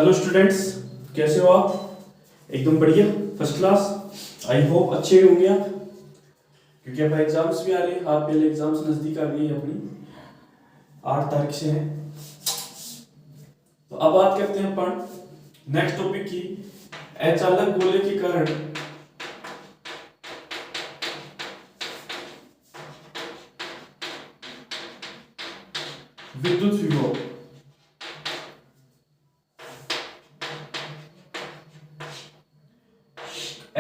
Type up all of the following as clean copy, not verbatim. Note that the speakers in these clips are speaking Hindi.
हेलो स्टूडेंट्स, कैसे हो आप? एकदम बढ़िया, फर्स्ट क्लास। आई होप अच्छे होंगे आप, क्योंकि अब एग्जाम्स भी आ रहे हैं। हाफ ईयरली एग्जाम्स नज़दीक आ गई है अपनी, 8 तारीख से है। तो अब बात करते हैं अपन नेक्स्ट टॉपिक की, अचालक गोले के कारण विद्युत विभव।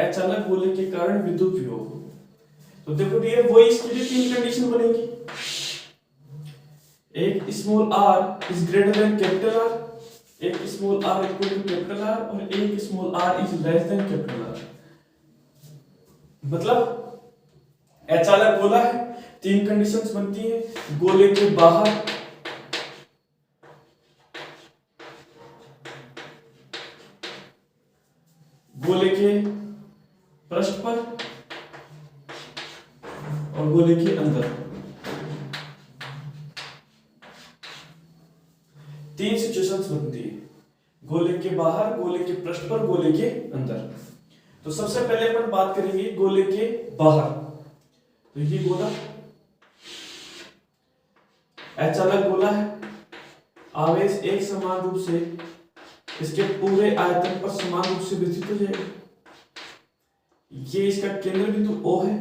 अचालक गोले के कारण विद्युत विभव। तो देखो डियर, वो इसके लिए 3 कंडीशन बनेगी। एक small R is greater than capital R, एक small R equal to capital R, और एक small R is less than capital R. मतलब अचालक गोला है, 3 कंडीशंस बनती हैं। गोले के बाहर गोले के पृष्ठ पर और गोले के अंदर। 3 सिचुएशंस बनती है, गोले के बाहर, गोले के पृष्ठ पर, गोले के अंदर। तो सबसे पहले अपन बात करेंगे गोले के बाहर। तो ये गोला अचालक गोला है, आवेश एक समान रूप से इसके पूरे आयतन पर समान रूप से वितरित हो जाएगा। ये इसका केंद्र बिंदु O है,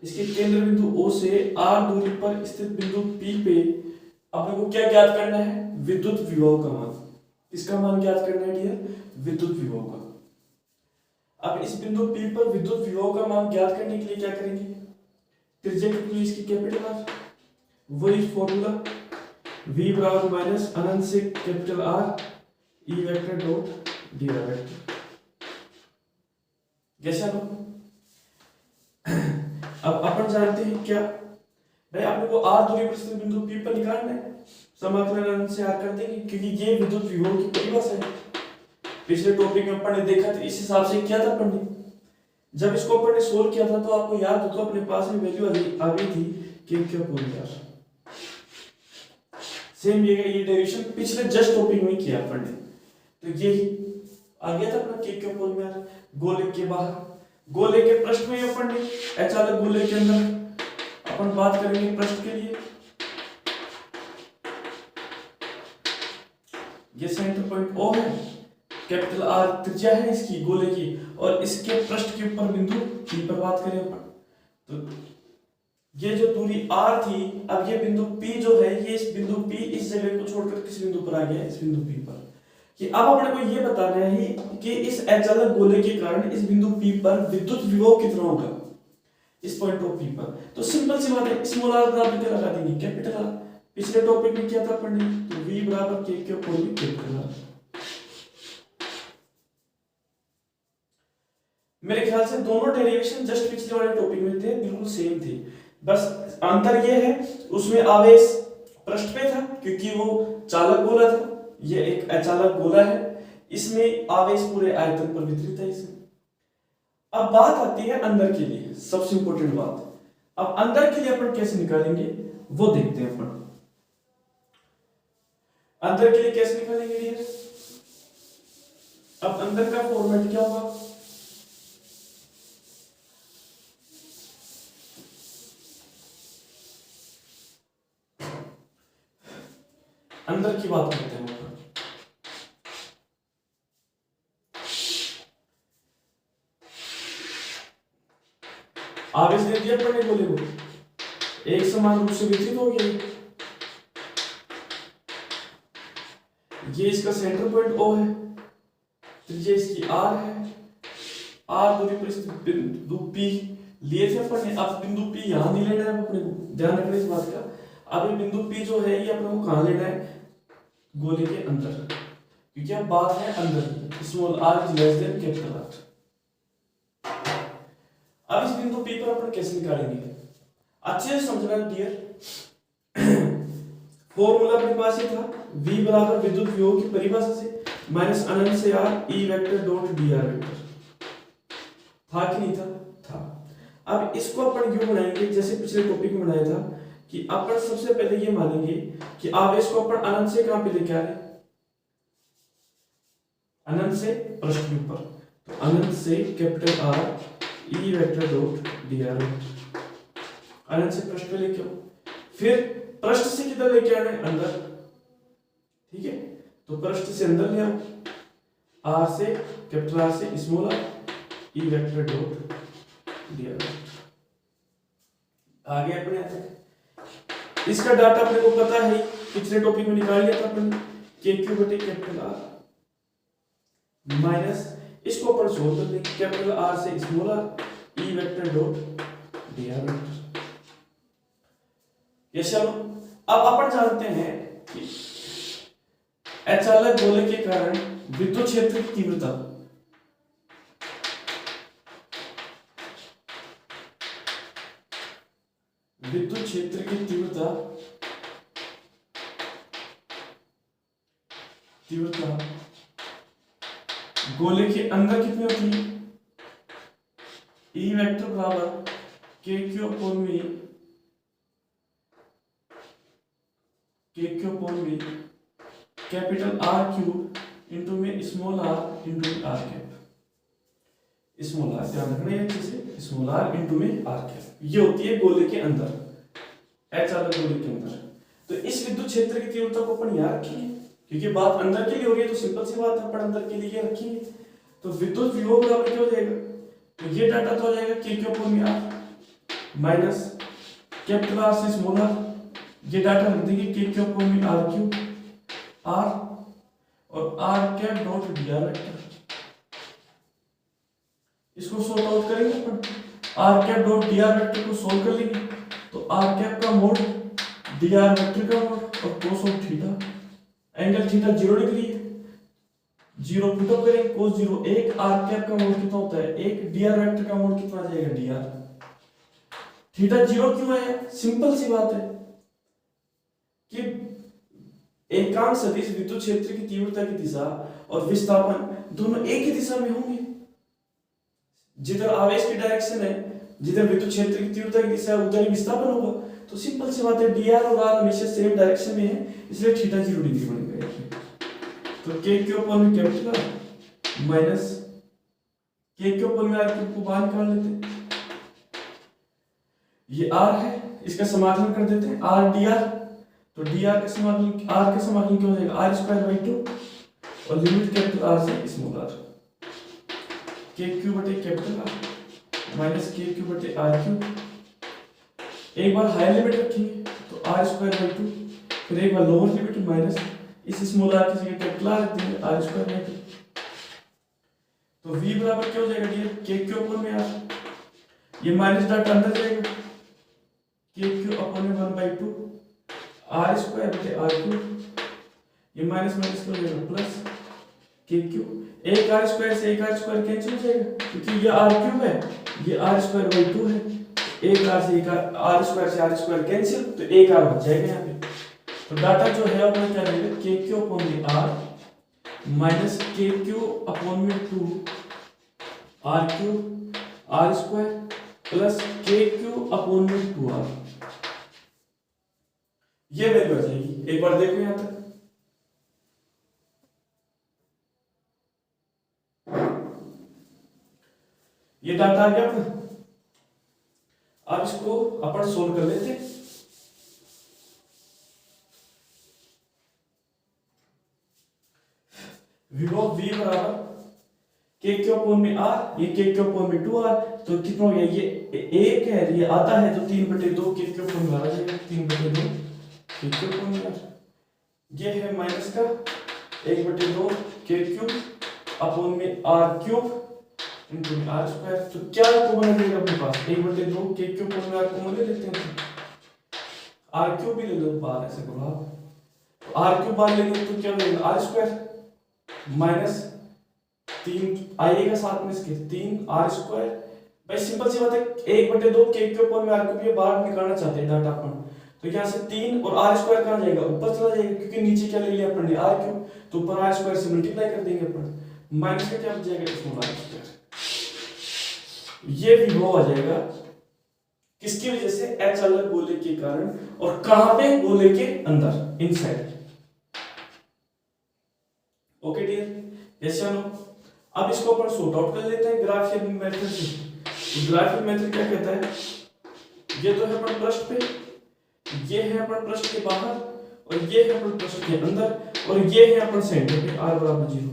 इसके केंद्र बिंदु O से r दूरी पर स्थित बिंदु P पे अपने को क्या ज्ञात करना है? विद्युत विभव का मान। इसका मान ज्ञात करना है डियर, विद्युत विभव का। अब इस बिंदु P पर विद्युत विभव का मान ज्ञात करने के लिए क्या करेंगे? त्रिज्या कितनी इसकी? Capital R। वही फॉर्मूला v बराबर माइनस अनंत से capital R E vector dot d vector. कैसा लोग? अब अपन जानते हैं क्या भाई, आपने को r दूरी पर स्थित बिंदु P पर निकालना है। समाकलन अनंत से r कर देंगे, क्योंकि ये विद्युत विभव की परिभाषा है। पिछले टॉपिक में अपन ने देखा था, इस हिसाब से किया था अपन ने। जब इसको अपन ने सोल्व किया था तो आपको याद हो तो अपने पास में वैल्यू आ गई थी k²। सेम ये डेरिवेशन पिछले जस्ट टॉपिक में किया अपन ने। तो ये आ गया था अपना k²। गोले के बाहर, गोले के पृष्ठ में अपन ने, अचालक गोले के अंदर अपन बात करेंगे पृष्ठ के लिए। ये सेंटर पॉइंट O है, कैपिटल R त्रिज्या है इसकी गोले की, और इसके पृष्ठ के ऊपर बिंदु P पर बात करें अपन। तो ये जो दूरी R थी, अब ये बिंदु P जो है, ये इस बिंदु P इस जगह को छोड़कर किस बिंदु पर आ गया है? इस बिंदु P पर। कि अब अपने को ये बताना है कि इस अचालक गोले के कारण इस बिंदु P पर विद्युत विभव कितना होगा इस पॉइंट ऑफ P पर। तो सिंपल सी बात है, स्मॉल r बराबर क्या लगा देंगे? Capital R। पिछले टॉपिक में किया था अपन ने, तो v बराबर k² कैपिटल R। मेरे ख्याल से दोनों डेरिवेशन जस्ट पिछले वाले टॉपिक में थे, बिल्कुल सेम थे। बस अंतर ये है, उसमें आवेश पृष्ठ पे था क्योंकि वो चालक गोला था, ये एक अचालक गोला है, इसमें आवेश पूरे आयतन पर वितरित है इसमें। अब बात आती है अंदर के लिए, सबसे इंपॉर्टेंट बात। अब अंदर के लिए अपन कैसे निकालेंगे वो देखते हैं अपन। अंदर के लिए कैसे निकालेंगे डियर? अब अंदर का फॉर्मेट क्या होगा? अंदर की बात करते हैं। आवेश दे दिया पढ़ने गोले को, एक समान रूप से वितरित हो गया। ये इसका सेंटर पॉइंट O है, त्रिज्या इसकी R है, R दूरी पर स्थित बिंदु P लिए थे अपन ने। अब बिंदु P यहां नहीं लेना है अपने को, ध्यान रखना इस बात का। अब ये बिंदु P जो है, ये अपने को कहां लेना है? गोले के अंदर, क्योंकि अब बात है अंदर की। Small r is less than capital R। अब इस बिंदु P पर अपन कैसे निकालेंगे? अच्छे से समझना डियर। फॉर्मूला अपने पास ही था, v बराबर विद्युत विभव की परिभाषा से माइनस अनंत से r E vector dot dr vector. था कि नहीं था? था। अब इसको अपन क्यों बनाएंगे जैसे पिछले टॉपिक में बनाया था, कि अपन सबसे पहले ये मानेंगे कि आवेश को अपन अनंत से कहां पे लेके आ रहे हैं? अनंत से पृष्ठ के ऊपर, तो अनंत से capital R E vector dot D R, अनंत से पृष्ठ पे लेके आओ, फिर पृष्ठ से किधर लेके आना है, अंदर, ठीक है, तो पृष्ठ से अंदर ले आओ, आर से कैपिटल आर से small are E vector dot D are, आगे अपने यहाँ तक। इसका डाटा अपने को पता है, पिछले टॉपिक में निकाल लिया था अपन, के क्यू बटे कैपिटल आर माइनस, इसको अपन सोल्व कर देंगे, कैपिटल आर से small are E vector dot D R vector. ये चलो, अब अपन जानते हैं कि अचालक गोले के कारण विद्युत क्षेत्र की तीव्रता, विद्युत क्षेत्र की तीव्रता गोले के अंदर कितनी होती है, ई वेक्टर बराबर के क्यू अपॉन में, के क्यू अपॉन में कैपिटल आर क्यूब इंटू में स्मॉल आर इंटू में आर कैप, स्मॉल आर ध्यान रखना है चीजें, स्मॉल आर इंटू में आर कैप, ये होती है गोले के अंदर, अचालक गोले के अंदर। तो इस विद्युत क्षेत्र की तीव्रता को अपन यहाँ रखेंगे, क्योंकि बात अंदर के लिए हो रही है, तो सिंपल सी बात है, अपन अंदर के लिए रखेंगे। तो विद्युत विभव बराबर क्या हो जाएगा, तो ये डाटा तो हो जाएगा के क्यू अपॉन में आर माइनस कैपिटल आर से स्मॉल आर, ये डाटा रख देंगे के क्यू अपॉन में आर क्यूब आर और R cap dot D R vector, इसको सॉर्ट आउट करेंगे अपन, R cap dot D R vector को सॉल्व कर लेंगे, तो आर कैप का मोड डी आर वेक्टर का मोड और cos of theta, angle theta 0 degree है, 0 पुट अप करेंगे, cos 0 1, आर कैप का मोड कितना होता है 1, डी आर वेक्टर का मोड कितना आ जाएगा डी आर। थीटा 0 क्यों है, सिंपल सी बात है कि एकांक सदिश विद्युत क्षेत्र की तीव्रता की दिशा और विस्थापन दोनों एक ही दिशा में होंगे, जिधर आवेश की डायरेक्शन है, जिधर विद्युत क्षेत्र की तीव्रता की दिशा है उधर ही विस्थापन होगा, तो सिंपल सी बात है डी आर और आर हमेशा सेम डायरेक्शन में है, इसलिए थीटा 0 डिग्री बनेगा। तो के क्यू अपॉन में capital R minus K Q upon में आर क्यूब को बाहर निकाल लेते हैं, ये आर है, इसका समाकलन कर देते हैं आर डी आर, तो डी आर का समाकलन, आर का समाकलन क्या हो जाएगा आर स्क्वायर बाई 2 और लिमिट कैपिटल आर से स्मॉल आर, के क्यू बटे capital R minus K Q बटे आर क्यूब, एक बार हायर लिमिट रखेंगे तो आर स्क्वायर बाई 2, फिर एक बार लोअर लिमिट माइनस इस स्मॉल आर की जगह कैपिटल आर रख देंगे आर स्क्वायर बाई 2, तो v बराबर क्या हो जाएगा डियर के क्यू अपॉन में आर, ये माइनस डाटा अंदर जाएगा, के क्यू अपॉन में 1/2 आर स्क्वायर बटे आर क्यूब, ये माइनस माइनस हो जाएगा प्लस के क्यू, एक आर स्क्वायर से एक आर स्क्वायर कैंसिल हो जाएगा, क्योंकि ये आर क्यूब है, ये आर स्क्वायर बाई 2 है, एक आर से एक आर स्क्वायर से आर स्क्वायर कैंसिल, तो एक आर बच जाएगा यहाँ पे। तो डाटा जो है अपना क्या रहेगा के क्यू अपॉन में R minus K Q upon M 2 R cube R square plus K Q upon M 2 are, ये वैल्यू आ जाएगी। एक बार देखो यहां तक, ये डाटा आ गया अपना, अब इसको अपन सोल्व कर लेते हैं। विभव v बराबर के क्यू अपॉन में आर, ये के क्यू अपॉन में 2 आर, तो कितना हो गया ये 1 है, ये आता है तो 3/2 के क्यू अपॉन में आ जाएगा, 3/2 के क्यू अपॉन में आर, ये है माइनस का 1/2 के क्यूब अपॉन में R cube into R square, तो क्या कॉमन आ जाएगा अपने पास 1/2 के क्यूब अपॉन में आर कॉमन ले लेते हैं, आर क्यूब भी ले लो बाहर, ऐसे करो आप, तो आर क्यूब बाहर लेंगे तो क्या हो जाएगा आर स्क्वायर माइनस 3 आएगा साथ में इसके 3 आर स्क्वायर, भाई सिंपल सी बात है 1/2 के क्यूब अपॉन में आर क्यूब, ये बाहर निकालना चाहते हैं डाटा अपन, तो यहाँ से 3 और आर स्क्वायर कहाँ जाएगा ऊपर चला जाएगा, क्योंकि नीचे क्या ले लिया अपन ने आर क्यूब, तो ऊपर आर स्क्वायर से मल्टीप्लाई कर देंगे अपन, माइनस का क्या बच जाएगा इसमें आर स्क्वायर, ये विभव आ जाएगा किसकी वजह से अचालक गोले के कारण, और कहां पे गोले के अंदर इनसाइड। ओके डियर, यस या नो? अब इसको अपन सॉर्ट आउट कर लेते हैं ग्राफियल मेथड से। तो ग्राफियल मेथड क्या कहता है, ये तो है अपन पृष्ठ पे, ये है अपन पृष्ठ के बाहर, और ये है अपन पृष्ठ के अंदर, और ये है अपन सेंटर पे r बराबर 0।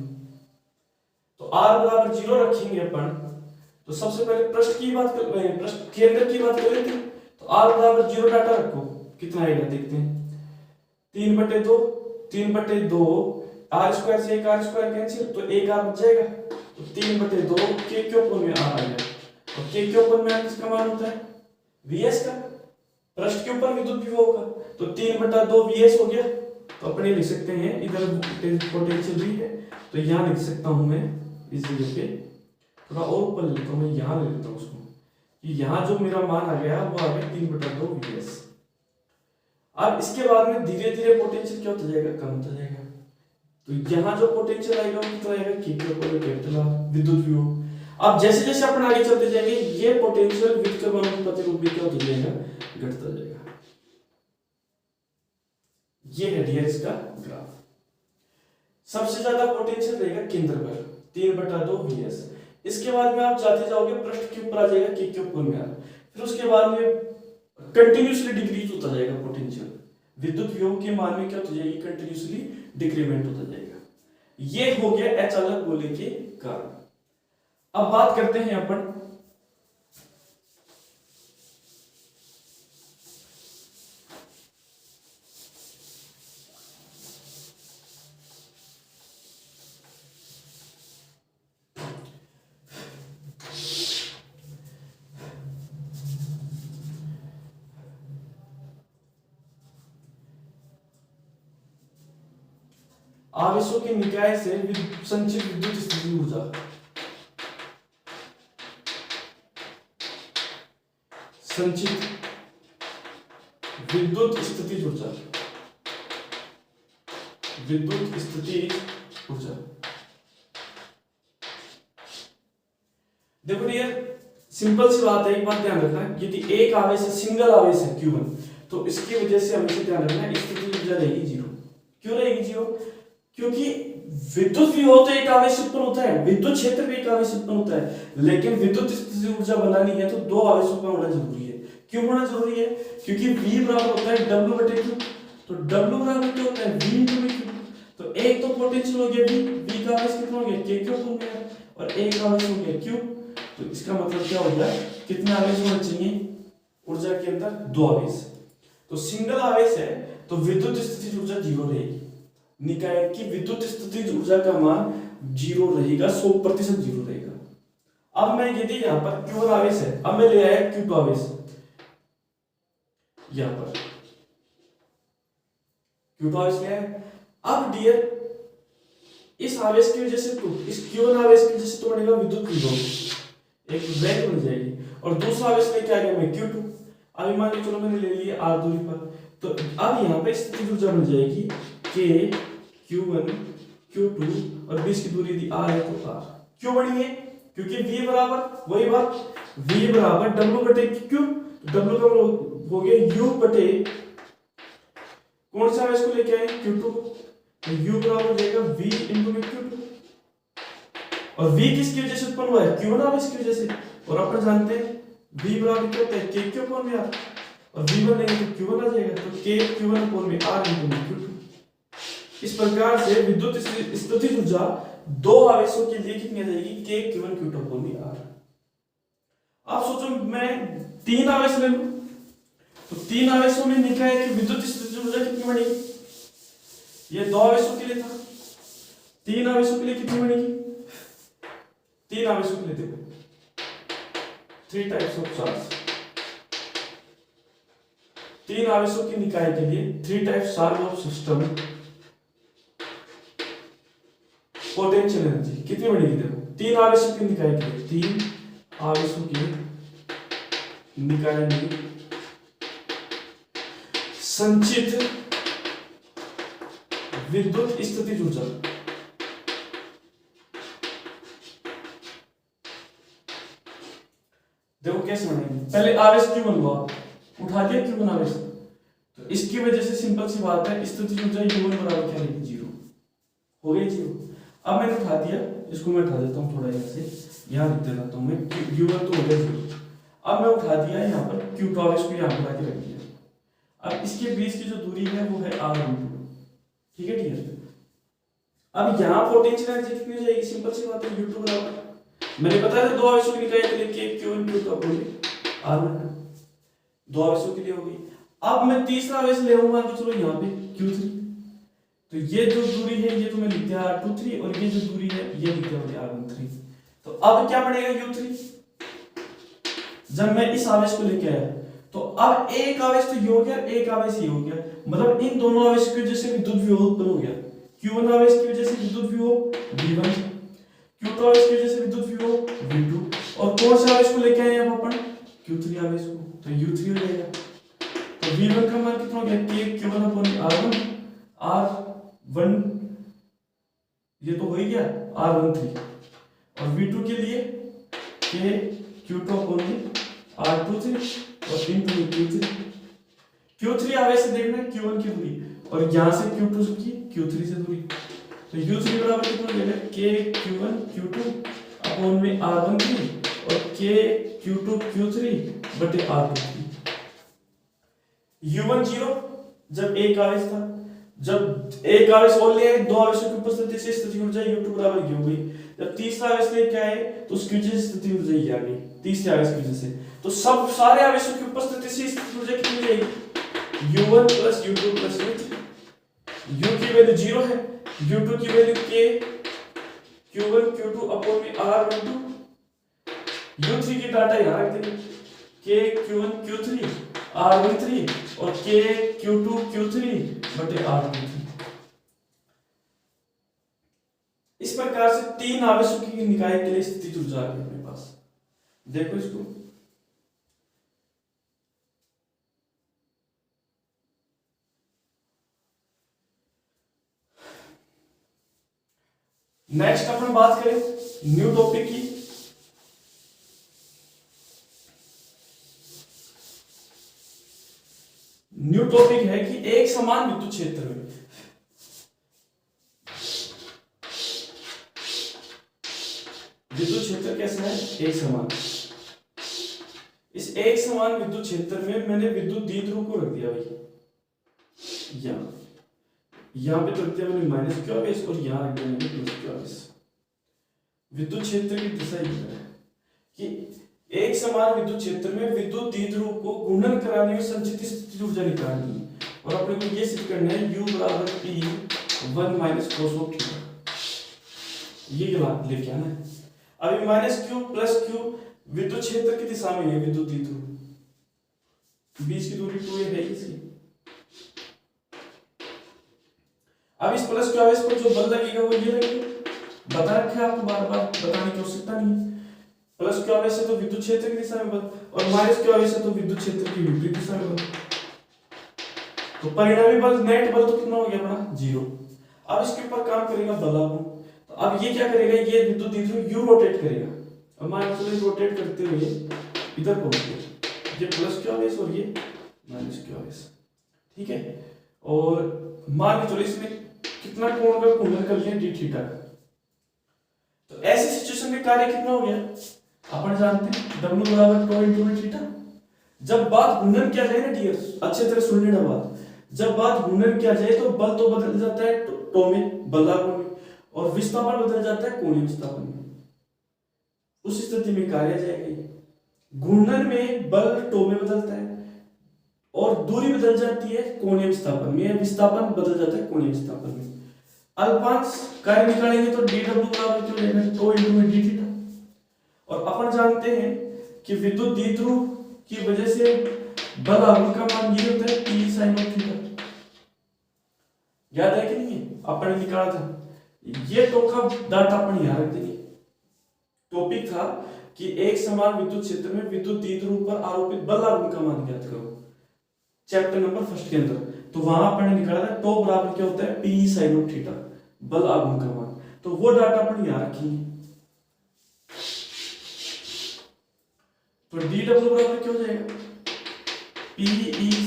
तो r बराबर 0 रखेंगे अपन। तो सबसे पहले पृष्ठ की बात कर, पृष्ठ के अंदर की बात कर लेते हैं। तो r बराबर 0 डाटा रखो, कितना आएगा देखते हैं। 3/2, 3/2, r स्क्वायर से एक r स्क्वायर कैंसिल, तो एक r बच जाएगा। तो 3/2 k के ऊपर में r आ गया, और k के ऊपर में r किसका मान होता है, vs का, पृष्ठ के ऊपर विद्युत विभव का। तो 3/2 vs हो गया। तो अपने लिख सकते हैं, इधर पोटेंशियल भी है, तो यहाँ लिख सकता हूं मैं इस जगह पे, थोड़ा और ऊपर लेता हूं, मैं यहाँ ले लेता हूँ उसको, कि यहाँ जो मेरा मान आ गया वो आ गया 3/2 vs। अब इसके बाद में धीरे धीरे पोटेंशियल क्या होता जाएगा, कम होता जाएगा। तो यहाँ जो पोटेंशियल आएगा वो कितना आएगा, k के ऊपर कैपिटल R विद्युत विभव। अब जैसे जैसे अपन आगे चलते जाएंगे, ये पोटेंशियल विद्युत के प्रतिरूप भी क्या होता जाएगा, घटता जाएगा। ये है डियर इसका ग्राफ। सबसे ज्यादा पोटेंशियल रहेगा केंद्र पर 3/2 vs। इसके बाद में आप जाते जाओगे, पृष्ठ के ऊपर आ जाएगा k के ऊपर में R। फिर उसके बाद में कंटिन्यूअसली डिक्रीज होता जाएगा पोटेंशियल, विद्युत विभव के मान में क्या होता जाएगी, कंटिन्यूअसली डिक्रीमेंट होता जाएगा। ये हो गया अचालक गोले के कारण। अब बात करते हैं अपन आवेशों के निकाय से संचित विद्युत स्थिति ऊर्जा। संचित विद्युत स्थिति ऊर्जा, विद्युत स्थिति ऊर्जा। देखो डियर, सिंपल सी बात है, एक बात ध्यान रखना, यदि एक आवेश है, सिंगल आवेश है Q1, तो इसकी वजह से हमेशा ध्यान रखना स्थिति ऊर्जा रहेगी 0। क्यों रहेगी 0? क्योंकि विद्युत विभव तो एक आवेश से उत्पन्न होता है, विद्युत क्षेत्र भी एक आवेश से उत्पन्न होता है, लेकिन विद्युत स्थिति ऊर्जा बनानी है तो दो आवेशों का होना जरूरी है। क्यों होना जरूरी है? क्योंकि V बराबर होता है W/Q। तो W बराबर क्या होता है, V/Q। तो एक तो पोटेंशियल हो गया V का आवेश कितना हो गया, K के ऊपर हो गया, और एक आवेश हो गया Q। तो इसका मतलब क्या हो गया, कितने आवेश होने चाहिए ऊर्जा के अंदर, दो आवेश। तो सिंगल आवेश है तो विद्युत स्थिति ऊर्जा 0 रहेगी। निकाय की विद्युत स्थिति ऊर्जा का मान 0 रहेगा, 100% 0 रहेगा। अब मैं यदि यहाँ पर Q1 आवेश है, अब मैं ले आया Q2 आवेश, यहाँ पर Q2 आवेश ले आया। अब डियर, इस आवेश की वजह से तो इस Q1 आवेश की वजह से तो बनेगा विद्युत विभव, एक वेग बन जाएगी, और दूसरा आवेश लेके आ गया मैं Q2। अभी मान लो चलो मैंने ले लिया R दूरी पर, तो अब यहाँ पे स्थिति ऊर्जा बन जाएगी K Q1 Q2, और बीच की दूरी यदि R है तो R। क्यों बनी है? क्योंकि V बराबर, वही बात, V बराबर W/Q। W का हो गया U बटे, कौन सा आवेश को लेके आए, Q2 को, तो U बराबर जाएगा V into Q2। और V किसकी वजह से उत्पन्न हुआ है, Q1 आवेश की वजह से। और अपन जानते हैं V बराबर क्या होता है, K के ऊपर में R, और V1 लेंगे तो Q1 आ जाएगा, तो K Q1 ऊपर में R into Q2। इस प्रकार से विद्युत स्थिति ऊर्जा दो आवेशों के लिए कितनी आ जाएगी, K Q1 Q2 ऊपर में R। आप सोचो मैं 3 आवेश ले लूं, तो 3 आवेशों में निकाय की विद्युत स्थिति ऊर्जा कितनी बनेगी, ये 2 आवेशों के लिए था, 3 आवेशों के लिए कितनी बनेगी, 3 आवेशों के लिए देखो 3 टाइप्स ऑफ चार्ज, 3 आवेशों की निकाय के लिए 3 types charge of system, potential energy कितनी बनेगी देखो, 3 आवेशों की निकाय के लिए, 3 आवेशों की निकाय में संचित विद्युत स्थिति ऊर्जा, देखो कैसे बनेगी। पहले आवेश Q1 हुआ, उठा दिया Q1 आवेश, तो इसकी वजह से सिंपल सी बात है स्थिति ऊर्जा U1 बराबर क्या रहेगी, 0 हो गई 0। अब मैंने उठा दिया, इसको मैं उठा देता हूँ थोड़ा यहाँ से, यहाँ लिख देता हूँ मैं Q1 तो हो गया 0। अब मैं उठा दिया यहाँ पर Q2 आवेश को यहाँ पर आके रख दिया। अब इसके बीच की जो दूरी है वो है R12, ठीक है डियर। अब यहाँ पोटेंशियल एनर्जी कितनी हो जाएगी, सिंपल सी बात है, U2 बराबर मैंने बताया था 2 आवेशों की निकाय के लिए Q1 Q2 अपॉन R1, 2 आवेशों के लिए होगी। अब मैं तीसरा आवेश ले आऊंगा तो चलो यहाँ पे Q3, तो ये जो दूरी है ये तो मैं लिख दिया R23 और ये जो दूरी है ये लिख दिया R13। तो अब क्या बनेगा U3, जब मैं इस आवेश को लेके आया तो अब एक आवेश तो ये हो गया, एक आवेश ये हो गया, मतलब इन दोनों आवेश की वजह से विद्युत विभव उत्पन्न हो गया। Q1 आवेश की वजह से विद्युत विभव V1, Q2 आवेश की वजह से विद्युत विभव V2, और कौन से आवेश को लेके आए अब अपन, Q3 आवेश को, तो U3 हो जाएगा। तो V1 का मान कितना हो गया, K Q1 upon R1, R1 ये तो हो ही गया R13, और V2 के लिए K Q2 अपॉन R23 और इनटू Q3। Q3 आवेश से देखना Q1 की दूरी और यहां से Q2 की Q3 से दूरी, तो U3 बराबर कितना हो जाएगा, K Q1 Q2 अपॉन में R13 और K Q2 Q3 बटे R23। U1 0 जब एक आवेश था, जब एक आवेश और ले आए, 2 आवेशों की उपस्थिति से स्थिति ऊर्जा U2 बराबर ये हो गई। जब तीसरा आवेश लेके आए तो उसकी वजह से स्थिति ऊर्जा ये आ गई, तीसरे आवेश की वजह से। तो सब सारे आवेशों की उपस्थिति से स्थिति ऊर्जा कितनी हो जाएगी, U1 plus U2 plus U3। U की वैल्यू 0 है, U2 की value K Q1 Q2 upon में R12, U3 की डाटा यहाँ रख देंगे, K Q1 Q3 R13 और K Q2 Q3 बटे R13। इस प्रकार से 3 आवेशों की निकाय के लिए स्थिति ऊर्जा आ गई अपने पास। देखो इसको, नेक्स्ट अपन बात करें न्यू टॉपिक की। न्यू टॉपिक है कि एक समान विद्युत क्षेत्र में विद्युत क्षेत्र कैसा है, एक समान। इस एक समान विद्युत क्षेत्र में मैंने विद्युत द्विध्रुव को रख दिया भाई, यहां पे तो रख दिया मैंने माइनस क्यू आवेश और यहां रख दिया मैंने प्लस क्यू आवेश। विद्युत क्षेत्र की दिशा ये है कि एक समान विद्युत क्षेत्र में विद्युत द्विध्रुव को घूर्णन कराने में संचित स्थिति ऊर्जा निकालनी है, और अपने को ये सिद्ध करना है U बराबर P1 minus cos of theta, ये लेके आना है। अभी माइनस क्यू प्लस क्यू विद्युत क्षेत्र की दिशा में है, विद्युत द्विध्रुव बीच की दूरी 2a है इसकी। अब इस प्लस क्यू आवेश पर जो बल लगेगा वो ये लगेगा, बता रखा है आपको, बार बार बताने की आवश्यकता नहीं है। प्लस क्यू आवेश है तो विद्युत क्षेत्र की दिशा में बल, और माइनस क्यू आवेश है तो विद्युत क्षेत्र की विपरीत दिशा में बल। तो परिणामी बल, नेट बल तो कितना हो गया अपना 0। अब इसके ऊपर काम करेगा बलागुण, तो अब ये क्या करेगा, ये विद्युत द्विध्रुव यू रोटेट करेगा। अब मान लो रोटेट करते हुए इधर पहुंच गया, ये प्लस क्यू आवेश और ये माइनस क्यू आवेश, ठीक है। और मान के चलो इसमें कितना कोण का घूर्णन कर लिया डी थीटा का, तो ऐसी सिचुएशन में कार्य कितना हो गया अपन जानते हैं, W बराबर टो इनटू थीटा। जब बात घूर्णन किया जाए ना डियर, अच्छे तरह सुन लेना बात, जब बात घूर्णन किया जाए तो बल तो बदल जाता है टो में, बलागुण में, और विस्थापन बदल जाता है कोणीय विस्थापन में। उस स्थिति में कार्य आ जाएगा, घूर्णन में बल टो में बदलता है और दूरी बदल जाती है कोणीय विस्थापन में, विस्थापन बदल जाता है कोणीय विस्थापन में। अल्पांश कार्य निकालेंगे तो dw बराबर क्यों लेना, टो इनटू में d थीटा। और अपन जानते हैं कि विद्युत द्विध्रुव की वजह से बल आघूर्ण का मान ये होता है P sin ऑफ थीटा। याद है कि नहीं है, अपन ने निकाला था। ये तो का डाटा अपन यहां रख देंगे। टॉपिक था कि एक समान विद्युत क्षेत्र में विद्युत द्विध्रुव पर आरोपित बल आघूर्ण का मान ज्ञात करो, चैप्टर नंबर 1 के अंदर। तो वहां अपन ने निकाला था टो बराबर क्या होता है P sin ऑफ थीटा, बल आघूर्ण का मान। तो वो डाटा अपन यहां रखेंगे। तो dw बराबर क्या हो जाएगा, P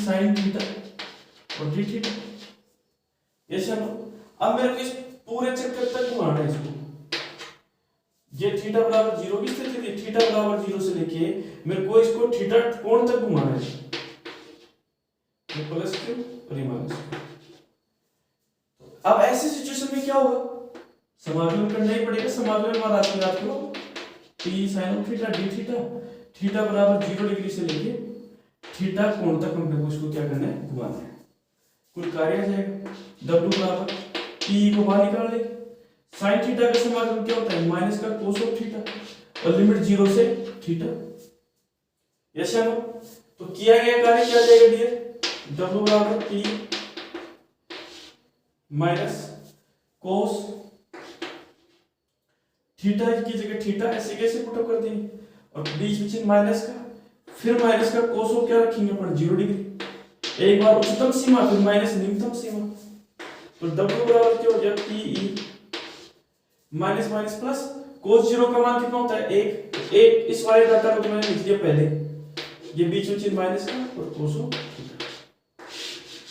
sin थीटा और d थीटा। ये चलो अब मेरे को इस पूरे चक्कर तक घुमाना है इसको, ये थीटा बराबर 0 की स्थिति थी। थीटा बराबर 0 से लेके मेरे को इसको थीटा कोण तक घुमाना है, प्लस क्यू और ये माइनस क्यू। अब ऐसी सिचुएशन में क्या होगा, समाकलन करना ही पड़ेगा। समाकलन में राशि याद करो, T sine of theta d theta, theta बराबर 0 डिग्री से लेके थीटा कोण तक हमने इसको क्या करना है, घुमाना है। कुल कार्य आ जाएगा W बराबर P को बाहर निकाल लेंगे। साइन थीटा का समाकलन क्या होता है, माइनस का कोस ऑफ थीटा और लिमिट 0 से थीटा। यस या नो? तो किया गया कार्य क्या आ जाएगा डियर, W बराबर P माइनस कोस थीटा की जगह थीटा ऐसे कैसे पुट अप कर देंगे, और बीच में चिन्ह माइनस का, फिर माइनस का कोस ऑफ क्या रखेंगे अपन 0 डिग्री। एक बार उच्चतम सीमा फिर माइनस निम्नतम सीमा। तो W बराबर क्या हो गया, PE minus minus plus cos 0 का मान कितना होता है, 1। एक इस वाले डाटा को तो मैंने लिख दिया पहले, ये बीच में चिन्ह माइनस का और कोस ऑफ थीटा।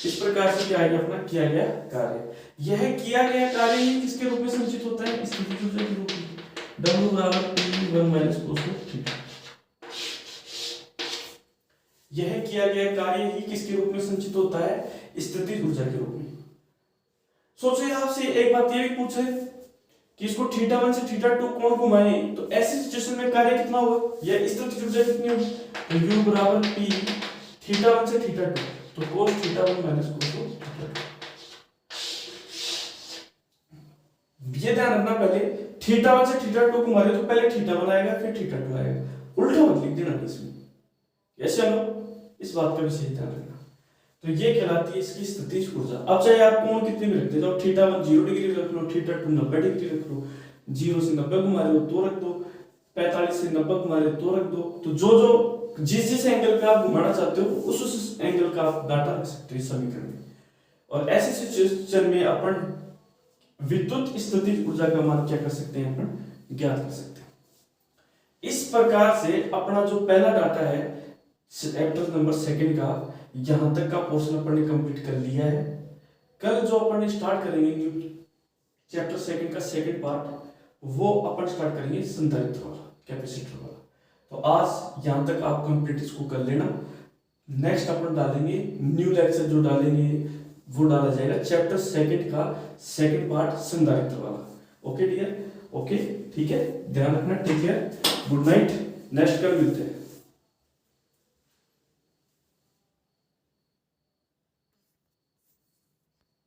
इस प्रकार से क्या गया अपना किया गया कार्य। यह किया गया कार्य ही किसके रूप में संचित होता है, स्थितिज ऊर्जा के रूप में। W बराबर P1 minus cos of theta. यह किया गया कार्य ही किसके रूप में संचित होता है, स्थितिज ऊर्जा के रूप में। सोचिए आपसे एक बात ये भी पूछे कि इसको थीटा 1 से थीटा 2 कोण घुमाए, तो ऐसी सिचुएशन में कार्य कितना होगा, यह स्थितिज ऊर्जा कितनी होगी, तो U बराबर P थीटा 1 से थीटा 2, तो cos theta 1 minus cos of theta 2। ये ध्यान रखना, पहले थीटा 1 से थीटा 2 घुमा रहे तो पहले थीटा 1 आएगा फिर थीटा 2 आएगा, उल्टा मत लिख देना इसमें। यस या नो? इस बात का भी सही ध्यान रखना। तो ये कहलाती है इसकी स्थितिज ऊर्जा। अब चाहे आप कोण कितने भी रखते जाओ, थीटा 1 0 डिग्री रख लो, थीटा 2 90 डिग्री रख लो, 0 से 90 घुमा रहे हो तो रख दो, 45 से 90 घुमा रहे हो तो रख दो। तो जो जिस एंगल पे आप घुमाना चाहते हो उस एंगल का आप डाटा रख सकते हो इस समीकरण में। और ऐसी सिचुएशन में अपन विद्युत स्थितिज ऊर्जा का मान क्या कर सकते हैं, अपन ज्ञात कर सकते हैं। इस प्रकार से अपना जो पहला डाटा है चैप्टर नंबर 2 का, यहां तक का पोर्शन अपन ने कंप्लीट कर लिया है। कल जो अपन स्टार्ट करेंगे न्यू चैप्टर 2 का सेकंड पार्ट, वो अपन स्टार्ट करेंगे संधारित्र वाला, कैपेसिटर वाला। तो आज यहां तक आप कंप्लीट इसको कर लेना। नेक्स्ट अपन डालेंगे न्यू लेक्चर, जो डालेंगे वो डाला जाएगा चैप्टर 2 का सेकंड पार्ट संधारित्र वाला। ओके डियर, ओके ठीक है, ध्यान रखना, take care, good night, next कल मिलते हैं।